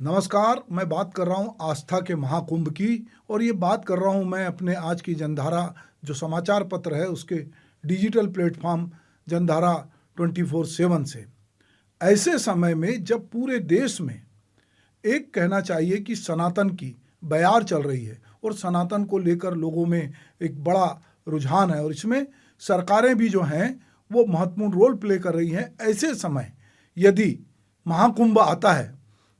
नमस्कार। मैं बात कर रहा हूँ आस्था के महाकुंभ की, और ये बात कर रहा हूँ मैं अपने आज की जनधारा जो समाचार पत्र है उसके डिजिटल प्लेटफॉर्म जनधारा 24/7 से। ऐसे समय में जब पूरे देश में एक कहना चाहिए कि सनातन की बयार चल रही है और सनातन को लेकर लोगों में एक बड़ा रुझान है और इसमें सरकारें भी जो हैं वो महत्वपूर्ण रोल प्ले कर रही हैं, ऐसे समय यदि महाकुंभ आता है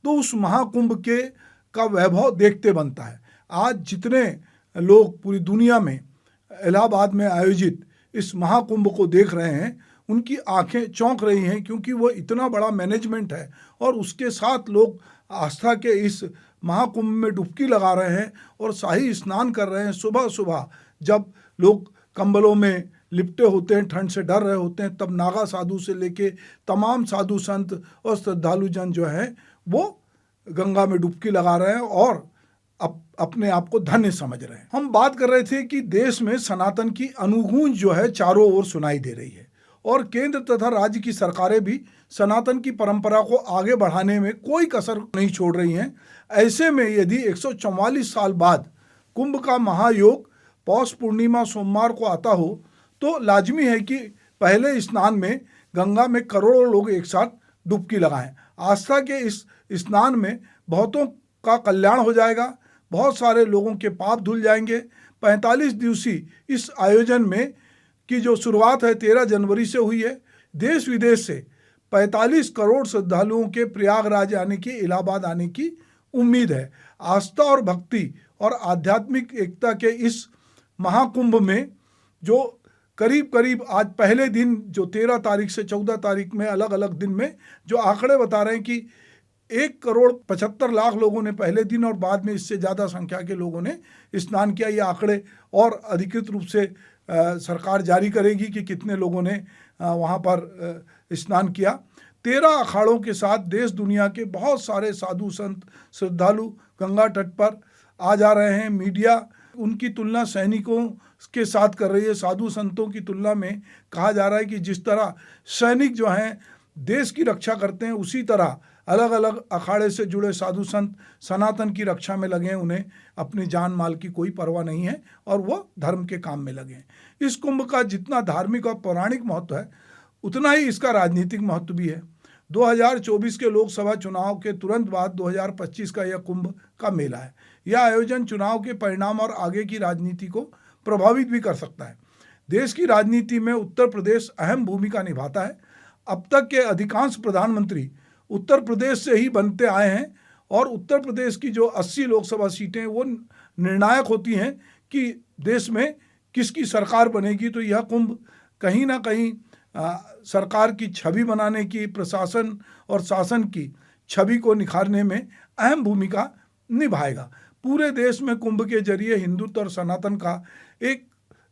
तो उस महाकुंभ के का वैभव देखते बनता है। आज जितने लोग पूरी दुनिया में इलाहाबाद में आयोजित इस महाकुंभ को देख रहे हैं, उनकी आंखें चौंक रही हैं, क्योंकि वो इतना बड़ा मैनेजमेंट है और उसके साथ लोग आस्था के इस महाकुंभ में डुबकी लगा रहे हैं और शाही स्नान कर रहे हैं। सुबह सुबह जब लोग कंबलों में लिपटे होते हैं, ठंड से डर रहे होते हैं, तब नागा साधु से लेके तमाम साधु संत और श्रद्धालु जन जो हैं वो गंगा में डुबकी लगा रहे हैं और अपने आप को धन्य समझ रहे हैं। हम बात कर रहे थे कि देश में सनातन की अनुगूंज जो है चारों ओर सुनाई दे रही है और केंद्र तथा राज्य की सरकारें भी सनातन की परंपरा को आगे बढ़ाने में कोई कसर नहीं छोड़ रही हैं। ऐसे में यदि 144 साल बाद कुंभ का महायोग पौष पूर्णिमा सोमवार को आता हो तो लाजमी है कि पहले स्नान में गंगा में करोड़ों लोग एक साथ डुबकी लगाएं। आस्था के इस स्नान में बहुतों का कल्याण हो जाएगा, बहुत सारे लोगों के पाप धुल जाएंगे। 45 दिवसीय इस आयोजन में की जो शुरुआत है 13 जनवरी से हुई है। देश विदेश से 45 करोड़ श्रद्धालुओं के प्रयागराज आने की, इलाहाबाद आने की उम्मीद है। आस्था और भक्ति और आध्यात्मिक एकता के इस महाकुंभ में जो करीब करीब आज पहले दिन जो 13 तारीख से 14 तारीख में अलग अलग दिन में जो आंकड़े बता रहे हैं कि 1,75,00,000 लोगों ने पहले दिन और बाद में इससे ज़्यादा संख्या के लोगों ने स्नान किया। ये आंकड़े और अधिकृत रूप से सरकार जारी करेगी कि कितने लोगों ने वहाँ पर स्नान किया। 13 अखाड़ों के साथ देश दुनिया के बहुत सारे साधु संत श्रद्धालु गंगा तट पर आ जा रहे हैं। मीडिया उनकी तुलना सैनिकों के साथ कर रही है। साधु संतों की तुलना में कहा जा रहा है कि जिस तरह सैनिक जो हैं देश की रक्षा करते हैं, उसी तरह अलग अलग अखाड़े से जुड़े साधु संत सनातन की रक्षा में लगे हैं। उन्हें अपनी जान माल की कोई परवाह नहीं है और वो धर्म के काम में लगे हैं। इस कुंभ का जितना धार्मिक और पौराणिक महत्व है उतना ही इसका राजनीतिक महत्व भी है। 2024 के लोकसभा चुनाव के तुरंत बाद 2025 का यह कुंभ का मेला है। यह आयोजन चुनाव के परिणाम और आगे की राजनीति को प्रभावित भी कर सकता है। देश की राजनीति में उत्तर प्रदेश अहम भूमिका निभाता है। अब तक के अधिकांश प्रधानमंत्री उत्तर प्रदेश से ही बनते आए हैं और उत्तर प्रदेश की जो 80 लोकसभा सीटें वो निर्णायक होती हैं कि देश में किसकी सरकार बनेगी। तो यह कुंभ कहीं ना कहीं सरकार की छवि बनाने की, प्रशासन और शासन की छवि को निखारने में अहम भूमिका निभाएगा। पूरे देश में कुंभ के जरिए हिंदुत्व और सनातन का एक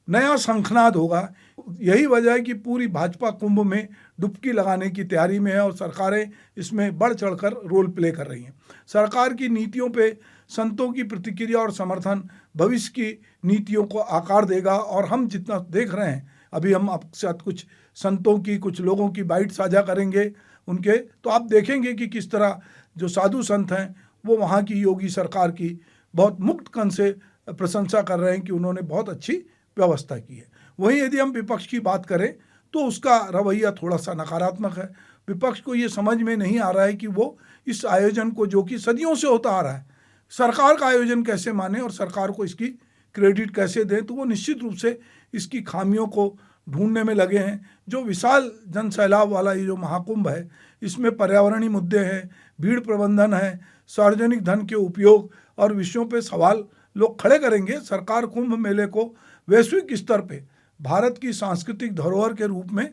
नया शंखनाद होगा। यही वजह है कि पूरी भाजपा कुंभ में डुबकी लगाने की तैयारी में है और सरकारें इसमें बढ़ चढ़कर रोल प्ले कर रही हैं। सरकार की नीतियों पे संतों की प्रतिक्रिया और समर्थन भविष्य की नीतियों को आकार देगा। और हम जितना देख रहे हैं, अभी हम आपके साथ कुछ संतों की, कुछ लोगों की बाइट साझा करेंगे उनके, तो आप देखेंगे कि किस तरह जो साधु संत हैं वो वहाँ की योगी सरकार की बहुत मुक्त कन से प्रशंसा कर रहे हैं कि उन्होंने बहुत अच्छी व्यवस्था की है। वहीं यदि हम विपक्ष की बात करें तो उसका रवैया थोड़ा सा नकारात्मक है। विपक्ष को ये समझ में नहीं आ रहा है कि वो इस आयोजन को, जो कि सदियों से होता आ रहा है, सरकार का आयोजन कैसे माने और सरकार को इसकी क्रेडिट कैसे दें। तो वो निश्चित रूप से इसकी खामियों को ढूंढने में लगे हैं। जो विशाल जन सैलाब वाला ये जो महाकुंभ है, इसमें पर्यावरणीय मुद्दे हैं, भीड़ प्रबंधन है, सार्वजनिक धन के उपयोग और विषयों पे सवाल लोग खड़े करेंगे। सरकार कुंभ मेले को वैश्विक स्तर पे भारत की सांस्कृतिक धरोहर के रूप में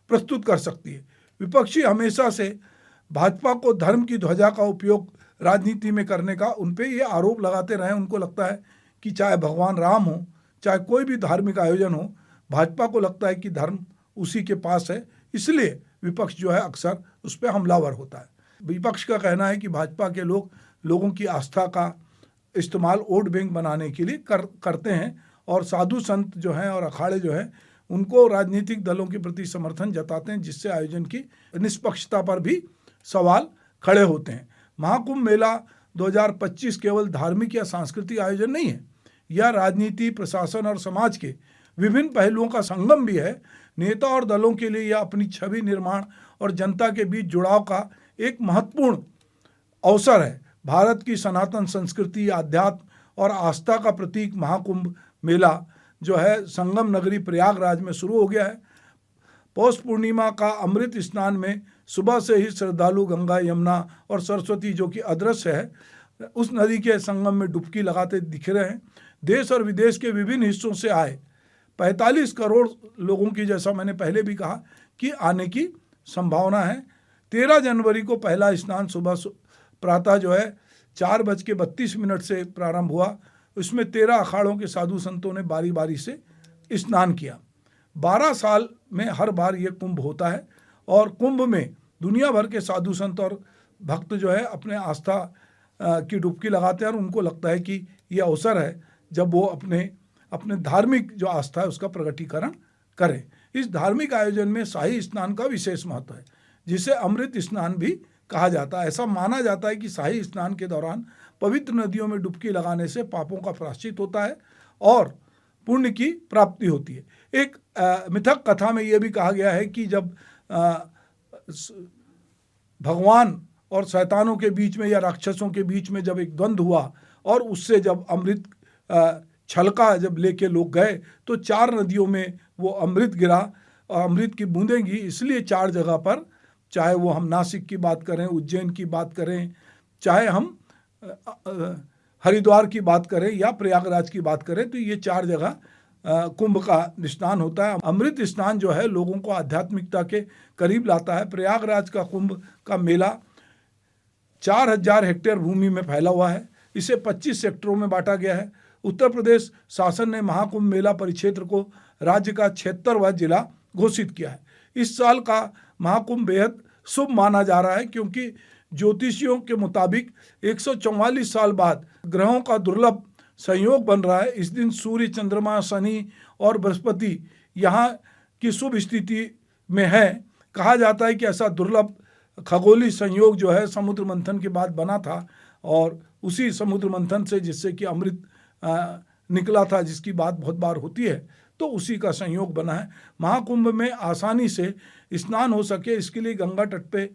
प्रस्तुत कर सकती है। विपक्षी हमेशा से भाजपा को धर्म की ध्वजा का उपयोग राजनीति में करने का उन पे ये आरोप लगाते रहे। उनको लगता है कि चाहे भगवान राम हो, चाहे कोई भी धार्मिक आयोजन हो, भाजपा को लगता है कि धर्म उसी के पास है, इसलिए विपक्ष जो है अक्सर उस पर हमलावर होता है। विपक्ष का कहना है कि भाजपा के लोग लोगों की आस्था का इस्तेमाल वोट बैंक बनाने के लिए करते हैं और साधु संत जो हैं और अखाड़े जो हैं उनको राजनीतिक दलों के प्रति समर्थन जताते हैं, जिससे आयोजन की निष्पक्षता पर भी सवाल खड़े होते हैं। महाकुंभ मेला 2025 केवल धार्मिक या सांस्कृतिक आयोजन नहीं है, यह राजनीति, प्रशासन और समाज के विभिन्न पहलुओं का संगम भी है। नेता और दलों के लिए यह अपनी छवि निर्माण और जनता के बीच जुड़ाव का एक महत्वपूर्ण अवसर है। भारत की सनातन संस्कृति, आध्यात्म और आस्था का प्रतीक महाकुंभ मेला जो है संगम नगरी प्रयागराज में शुरू हो गया है। पौष पूर्णिमा का अमृत स्नान में सुबह से ही श्रद्धालु गंगा, यमुना और सरस्वती, जो कि अदृश्य है, उस नदी के संगम में डुबकी लगाते दिख रहे हैं। देश और विदेश के विभिन्न हिस्सों से आए 45 करोड़ लोगों की, जैसा मैंने पहले भी कहा, कि आने की संभावना है। 13 जनवरी को पहला स्नान सुबह प्रातः जो है 4:32 से प्रारंभ हुआ। उसमें 13 अखाड़ों के साधु संतों ने बारी बारी से स्नान किया। 12 साल में हर बार ये कुंभ होता है और कुंभ में दुनिया भर के साधु संत और भक्त जो है अपने आस्था की डुबकी लगाते हैं और उनको लगता है कि ये अवसर है जब वो अपने धार्मिक जो आस्था है उसका प्रकटीकरण करें। इस धार्मिक आयोजन में शाही स्नान का विशेष महत्व है, जिसे अमृत स्नान भी कहा जाता है। ऐसा माना जाता है कि शाही स्नान के दौरान पवित्र नदियों में डुबकी लगाने से पापों का प्रायश्चित होता है और पुण्य की प्राप्ति होती है। एक मिथक कथा में यह भी कहा गया है कि जब भगवान और शैतानों के बीच में या राक्षसों के बीच में जब एक द्वंद्व हुआ और उससे जब अमृत छलका जब लेके लोग गए तो 4 नदियों में वो अमृत गिरा और अमृत की बूंदें गी। इसलिए 4 जगह पर, चाहे वो हम नासिक की बात करें, उज्जैन की बात करें, चाहे हम हरिद्वार की बात करें या प्रयागराज की बात करें, तो ये 4 जगह कुंभ का स्नान होता है। अमृत स्नान जो है लोगों को आध्यात्मिकता के करीब लाता है। प्रयागराज का कुंभ का मेला 4000 हेक्टेयर भूमि में फैला हुआ है। इसे 25 सेक्टरों में बांटा गया है। उत्तर प्रदेश शासन ने महाकुंभ मेला परिक्षेत्र को राज्य का 76वां जिला घोषित किया है। इस साल का महाकुंभ बेहद शुभ माना जा रहा है क्योंकि ज्योतिषियों के मुताबिक 144 साल बाद ग्रहों का दुर्लभ संयोग बन रहा है। इस दिन सूर्य, चंद्रमा, शनि और बृहस्पति यहाँ की शुभ स्थिति में है। कहा जाता है कि ऐसा दुर्लभ खगोलीय संयोग जो है समुद्र मंथन के बाद बना था और उसी समुद्र मंथन से जिससे कि अमृत निकला था, जिसकी बात बहुत बार होती है, तो उसी का संयोग बना है। महाकुंभ में आसानी से स्नान हो सके इसके लिए गंगा तट पे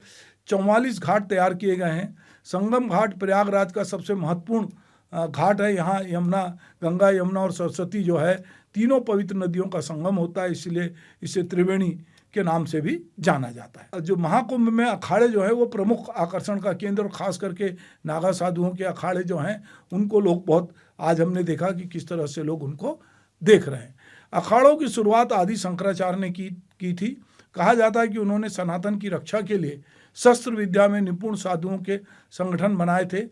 44 घाट तैयार किए गए हैं। संगम घाट प्रयागराज का सबसे महत्वपूर्ण घाट है। यहाँ यमुना, गंगा, यमुना और सरस्वती जो है तीनों पवित्र नदियों का संगम होता है, इसलिए इसे त्रिवेणी के नाम से भी जाना जाता है। जो महाकुंभ में अखाड़े जो है वो प्रमुख आकर्षण का केंद्र, और खास करके नागा साधुओं के अखाड़े जो हैं उनको लोग बहुत, आज हमने देखा कि किस तरह से लोग उनको देख रहे हैं। अखाड़ों की शुरुआत आदि शंकराचार्य ने की थी। कहा जाता है कि उन्होंने सनातन की रक्षा के लिए शस्त्र विद्या में निपुण साधुओं के संगठन बनाए थे।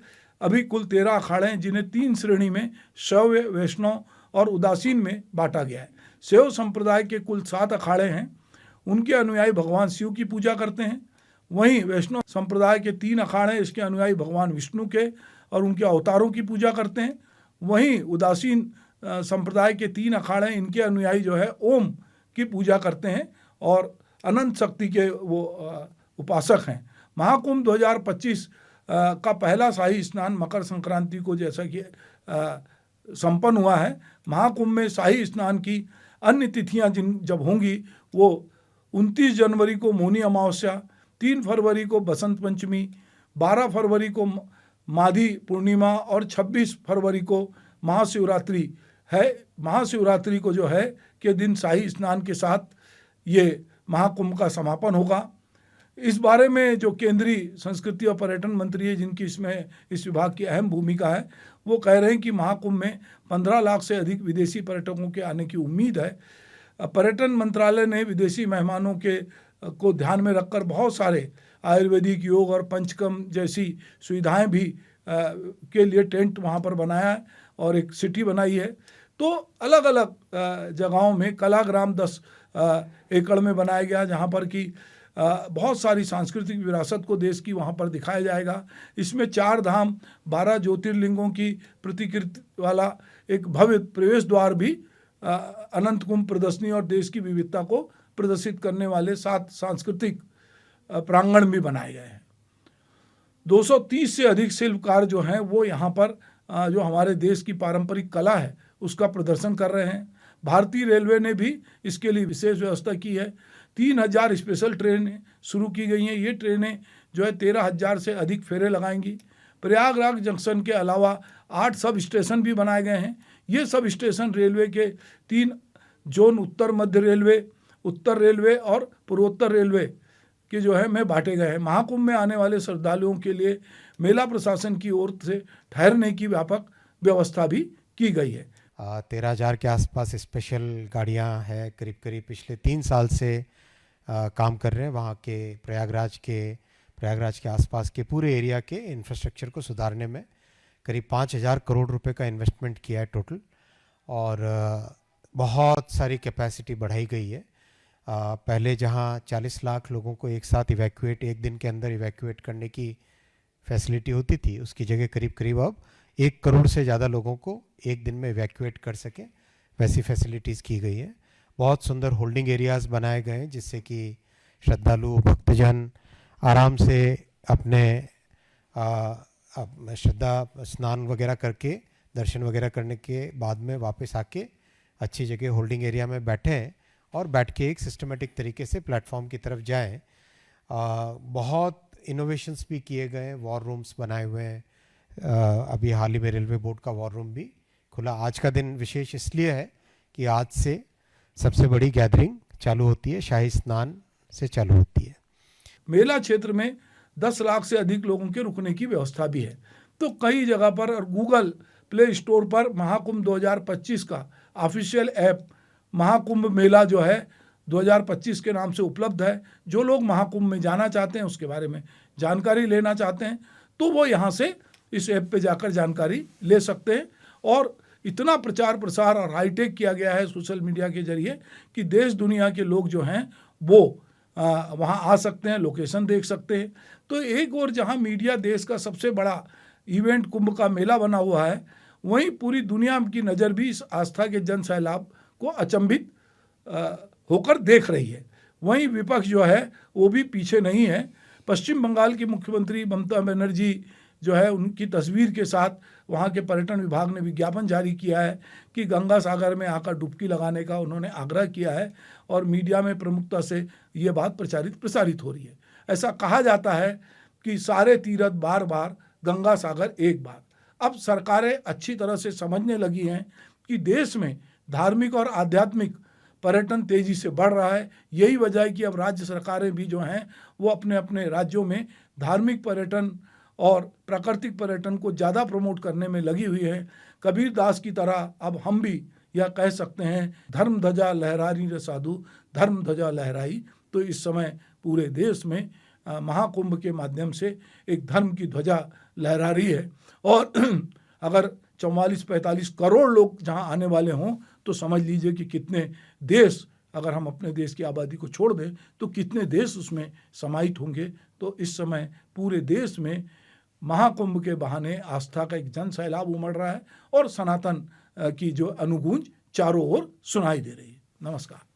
अभी कुल 13 अखाड़े हैं जिन्हें 3 श्रेणी में शैव, वैष्णव और उदासीन में बांटा गया है। शैव संप्रदाय के कुल 7 अखाड़े हैं। उनके अनुयायी भगवान शिव की पूजा करते हैं। वहीं वैष्णव संप्रदाय के 3 अखाड़े, इसके अनुयायी भगवान विष्णु के और उनके अवतारों की पूजा करते हैं। वहीं उदासीन संप्रदाय के 3 अखाड़े, इनके अनुयायी जो है ओम की पूजा करते हैं और अनंत शक्ति के वो उपासक हैं। महाकुंभ 2025 का पहला शाही स्नान मकर संक्रांति को जैसा कि संपन्न हुआ है। महाकुंभ में शाही स्नान की अन्य तिथियां जब होंगी वो 29 जनवरी को मौनी अमावस्या, 3 फरवरी को बसंत पंचमी, 12 फरवरी को माघी पूर्णिमा और 26 फरवरी को महाशिवरात्रि है। महाशिवरात्रि को जो है के दिन शाही स्नान के साथ ये महाकुंभ का समापन होगा। इस बारे में जो केंद्रीय संस्कृति और पर्यटन मंत्री है, जिनकी इसमें इस विभाग की अहम भूमिका है, वो कह रहे हैं कि महाकुंभ में 15 लाख से अधिक विदेशी पर्यटकों के आने की उम्मीद है। पर्यटन मंत्रालय ने विदेशी मेहमानों को ध्यान में रखकर बहुत सारे आयुर्वेदिक, योग और पंचकर्म जैसी सुविधाएं भी के लिए टेंट वहाँ पर बनाया है और एक सिटी बनाई है। तो अलग अलग जगहों में कलाग्राम 10 एकड़ में बनाया गया, जहाँ पर कि बहुत सारी सांस्कृतिक विरासत को देश की वहाँ पर दिखाया जाएगा। इसमें 4 धाम, 12 ज्योतिर्लिंगों की प्रतिकृति वाला एक भव्य प्रवेश द्वार भी, अनंत कुंभ प्रदर्शनी और देश की विविधता को प्रदर्शित करने वाले 7 सांस्कृतिक प्रांगण भी बनाए गए हैं। 230 से अधिक शिल्पकार जो हैं वो यहाँ पर जो हमारे देश की पारंपरिक कला है उसका प्रदर्शन कर रहे हैं। भारतीय रेलवे ने भी इसके लिए विशेष व्यवस्था की है। 3000 स्पेशल ट्रेनें शुरू की गई हैं। ये ट्रेनें जो है 13,000 से अधिक फेरे लगाएंगी। प्रयागराज जंक्शन के अलावा 8 सब स्टेशन भी बनाए गए हैं। ये सब स्टेशन रेलवे के 3 जोन उत्तर मध्य रेलवे, उत्तर रेलवे और पूर्वोत्तर रेलवे के जो है में बांटे गए हैं। महाकुंभ में आने वाले श्रद्धालुओं के लिए मेला प्रशासन की ओर से ठहरने की व्यापक व्यवस्था भी की गई है। 13,000 के आसपास स्पेशल गाड़ियां हैं, करीब करीब पिछले 3 साल से काम कर रहे हैं। वहाँ के प्रयागराज के आसपास के पूरे एरिया के इंफ्रास्ट्रक्चर को सुधारने में करीब 5,000 करोड़ रुपए का इन्वेस्टमेंट किया है टोटल, और बहुत सारी कैपेसिटी बढ़ाई गई है। पहले जहाँ 40 लाख लोगों को एक साथ एक दिन के अंदर इवैक्यूएट करने की फैसिलिटी होती थी, उसकी जगह करीब करीब अब 1 करोड़ से ज़्यादा लोगों को एक दिन में इवैक्यूएट कर सके, वैसी फैसिलिटीज़ की गई है। बहुत सुंदर होल्डिंग एरियाज़ बनाए गए हैं जिससे कि श्रद्धालु भक्तजन आराम से अपने श्रद्धा स्नान वगैरह करके, दर्शन वगैरह करने के बाद में वापस आके अच्छी जगह होल्डिंग एरिया में बैठें और बैठ के एक सिस्टमेटिक तरीके से प्लेटफॉर्म की तरफ जाएं। बहुत इनोवेशंस भी किए गए, वॉर रूम्स बनाए हुए हैं। अभी हाल ही में रेलवे बोर्ड का वॉर रूम भी खुला। आज का दिन विशेष इसलिए है कि आज से सबसे बड़ी गैदरिंग चालू होती है, शाही स्नान से चालू होती है। मेला क्षेत्र में 10 लाख से अधिक लोगों के रुकने की व्यवस्था भी है। तो कई जगह पर और गूगल प्ले स्टोर पर महाकुंभ 2025 का ऑफिशियल ऐप महाकुंभ मेला जो है 2025 के नाम से उपलब्ध है। जो लोग महाकुंभ में जाना चाहते हैं, उसके बारे में जानकारी लेना चाहते हैं, तो वो यहाँ से इस ऐप पे जाकर जानकारी ले सकते हैं। और इतना प्रचार प्रसार और हाईटेक किया गया है सोशल मीडिया के जरिए कि देश दुनिया के लोग जो हैं वो वहाँ आ सकते हैं, लोकेशन देख सकते हैं। तो एक और जहाँ मीडिया देश का सबसे बड़ा इवेंट कुंभ का मेला बना हुआ है, वहीं पूरी दुनिया की नज़र भी इस आस्था के जन सैलाब को अचंभित होकर देख रही है। वहीं विपक्ष जो है वो भी पीछे नहीं है। पश्चिम बंगाल की मुख्यमंत्री ममता बनर्जी जो है, उनकी तस्वीर के साथ वहाँ के पर्यटन विभाग ने विज्ञापन जारी किया है कि गंगा सागर में आकर डुबकी लगाने का उन्होंने आग्रह किया है, और मीडिया में प्रमुखता से ये बात प्रसारित हो रही है। ऐसा कहा जाता है कि सारे तीर्थ बार बार, गंगा सागर एक बार। अब सरकारें अच्छी तरह से समझने लगी हैं कि देश में धार्मिक और आध्यात्मिक पर्यटन तेजी से बढ़ रहा है। यही वजह है कि अब राज्य सरकारें भी जो हैं वो अपने अपने राज्यों में धार्मिक पर्यटन और प्राकृतिक पर्यटन को ज़्यादा प्रमोट करने में लगी हुई है। कबीर दास की तरह अब हम भी यह कह सकते हैं, धर्म ध्वजा लहराई रे साधु, धर्म ध्वजा लहराई। तो इस समय पूरे देश में महाकुंभ के माध्यम से एक धर्म की ध्वजा लहरा रही है। और अगर 44-45 करोड़ लोग जहां आने वाले हों तो समझ लीजिए कि कितने देश, अगर हम अपने देश की आबादी को छोड़ दें तो कितने देश उसमें समाहित होंगे। तो इस समय पूरे देश में महाकुंभ के बहाने आस्था का एक जन सैलाब उमड़ रहा है और सनातन की जो अनुगूंज चारों ओर सुनाई दे रही है। नमस्कार।